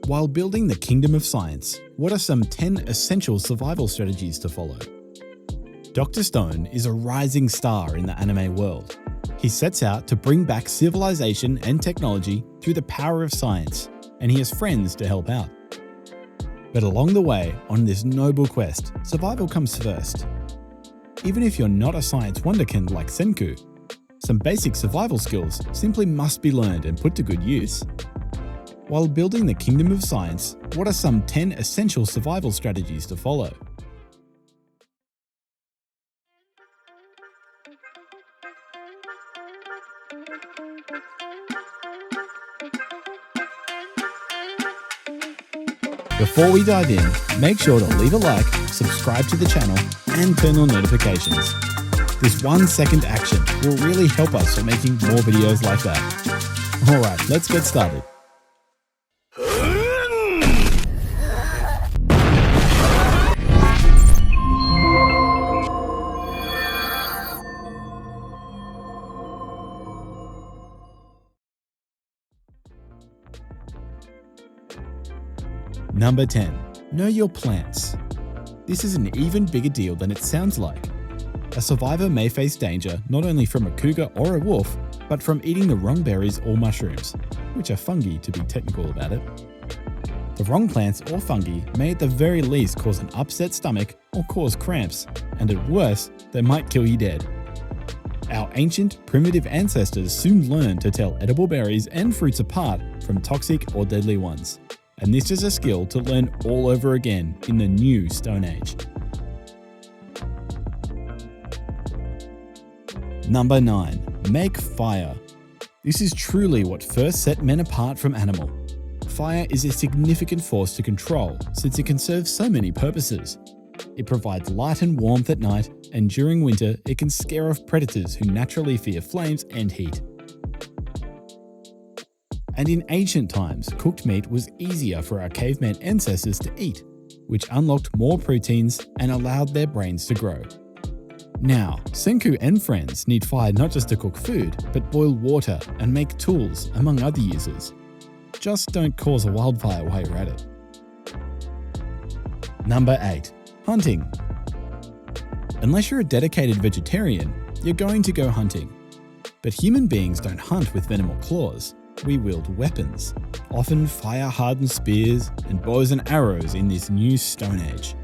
While building the kingdom of science, what are some 10 essential survival strategies to follow? Dr. Stone is a rising star in the anime world. He sets out to bring back civilization and technology through the power of science, and he has friends to help out. But along the way, on this noble quest, survival comes first. Even if you're not a science wonderkind like Senku, some basic survival skills simply must be learned and put to good use. While building the kingdom of science, what are some 10 essential survival strategies to follow? Before we dive in, make sure to leave a like, subscribe to the channel, and turn on notifications. This 1-second action will really help us for making more videos like that. Alright, let's get started. Number 10. Know your plants. This is an even bigger deal than it sounds like. A survivor may face danger not only from a cougar or a wolf, but from eating the wrong berries or mushrooms, which are fungi to be technical about it. The wrong plants or fungi may at the very least cause an upset stomach or cause cramps, and at worst, they might kill you dead. Our ancient, primitive ancestors soon learned to tell edible berries and fruits apart from toxic or deadly ones. And this is a skill to learn all over again in the new Stone Age. Number 9. Make fire. This is truly what first set men apart from Animo. Fire is a significant force to control since it can serve so many purposes. It provides light and warmth at night, and during winter it can scare off predators who naturally fear flames and heat. And in ancient times, cooked meat was easier for our caveman ancestors to eat, which unlocked more proteins and allowed their brains to grow. Now, Senku and friends need fire not just to cook food, but boil water and make tools, among other uses. Just don't cause a wildfire while you're at it. Number 8. Hunting. Unless you're a dedicated vegetarian, you're going to go hunting. But human beings don't hunt with venom or claws. We wield weapons, often fire-hardened spears and bows and arrows in this new Stone Age.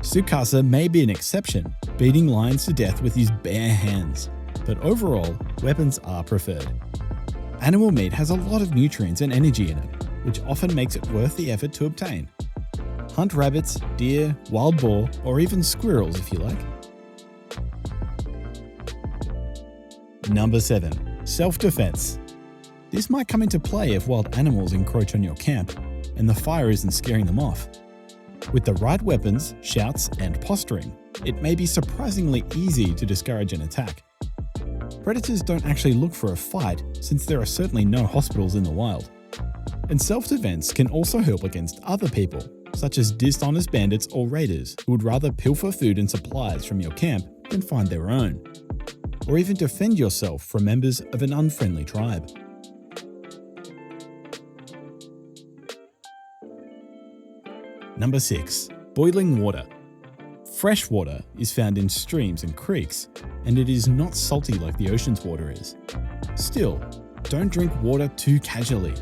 Tsukasa may be an exception, beating lions to death with his bare hands, but overall, weapons are preferred. Animal meat has a lot of nutrients and energy in it, which often makes it worth the effort to obtain. Hunt rabbits, deer, wild boar, or even squirrels if you like. Number 7. Self-defense. This might come into play if wild animals encroach on your camp, and the fire isn't scaring them off. With the right weapons, shouts, and posturing, it may be surprisingly easy to discourage an attack. Predators don't actually look for a fight, since there are certainly no hospitals in the wild. And self-defense can also help against other people, such as dishonest bandits or raiders who would rather pilfer food and supplies from your camp than find their own. Or even defend yourself from members of an unfriendly tribe. Number 6. Boiling water. Fresh water is found in streams and creeks, and it is not salty like the ocean's water is. Still, don't drink water too casually.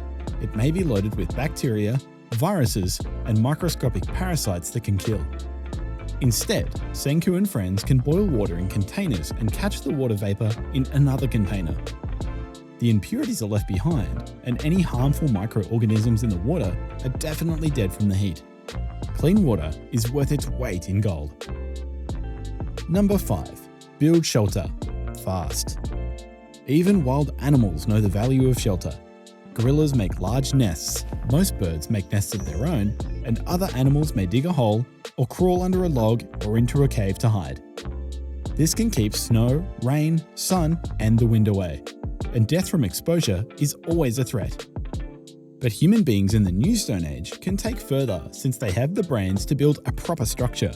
It may be loaded with bacteria, viruses, and microscopic parasites that can kill. Instead, Senku and friends can boil water in containers and catch the water vapor in another container. The impurities are left behind, and any harmful microorganisms in the water are definitely dead from the heat. Clean water is worth its weight in gold. Number 5. Build shelter. Fast. Even wild animals know the value of shelter. Gorillas make large nests, most birds make nests of their own, and other animals may dig a hole or crawl under a log or into a cave to hide. This can keep snow, rain, sun, and the wind away, and death from exposure is always a threat. But human beings in the new Stone Age can take further since they have the brains to build a proper structure.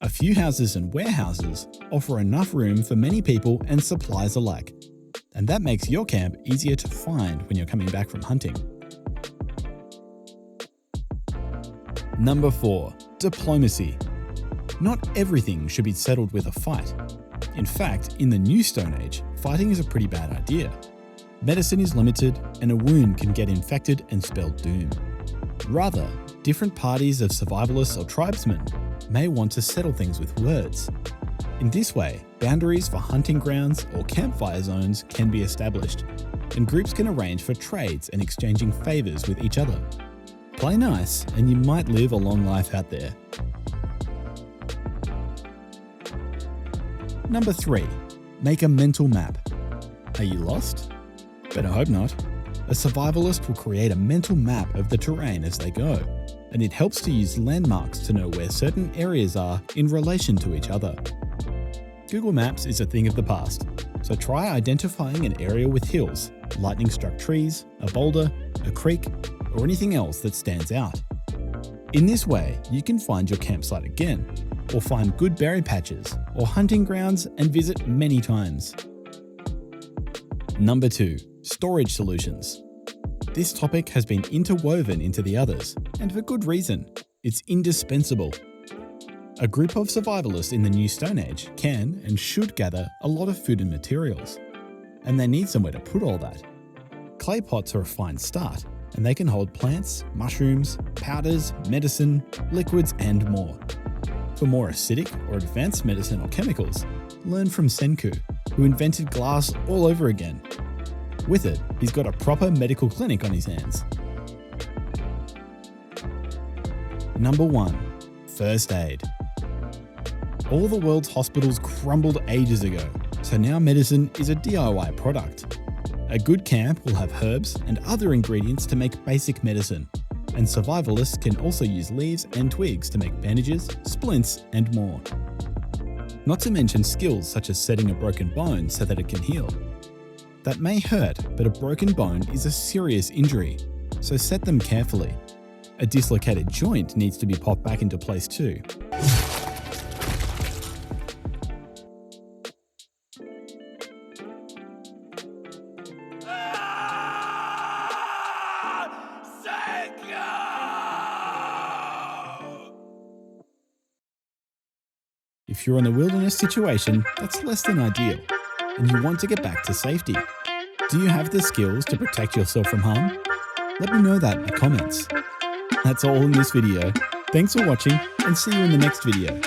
A few houses and warehouses offer enough room for many people and supplies alike, and that makes your camp easier to find when you're coming back from hunting. Number 4. Diplomacy. Not everything should be settled with a fight. In fact, in the new Stone Age, fighting is a pretty bad idea. Medicine is limited, and a wound can get infected and spell doom. Rather, different parties of survivalists or tribesmen may want to settle things with words. In this way, boundaries for hunting grounds or campfire zones can be established, and groups can arrange for trades and exchanging favours with each other. Play nice, and you might live a long life out there. Number 3. Make a mental map. Are you lost? Better hope not. A survivalist will create a mental map of the terrain as they go, and it helps to use landmarks to know where certain areas are in relation to each other. Google Maps is a thing of the past, so try identifying an area with hills, lightning-struck trees, a boulder, a creek, or anything else that stands out. In this way, you can find your campsite again, or find good berry patches, or hunting grounds and visit many times. Number 2. Storage solutions. This topic has been interwoven into the others, and for good reason. It's indispensable. A group of survivalists in the New Stone Age can and should gather a lot of food and materials, and they need somewhere to put all that. Clay pots are a fine start, and they can hold plants, mushrooms, powders, medicine, liquids, and more. For more acidic or advanced medicine or chemicals, learn from Senku, who invented glass all over again. With it, he's got a proper medical clinic on his hands. Number 1. First aid. All the world's hospitals crumbled ages ago, so now medicine is a DIY product. A good camp will have herbs and other ingredients to make basic medicine, and survivalists can also use leaves and twigs to make bandages, splints, and more. Not to mention skills such as setting a broken bone so that it can heal. That may hurt, but a broken bone is a serious injury, so set them carefully. A dislocated joint needs to be popped back into place too. If you're in a wilderness situation that's less than ideal, and you want to get back to safety, do you have the skills to protect yourself from harm? Let me know that in the comments. That's all in this video. Thanks for watching, and see you in the next video.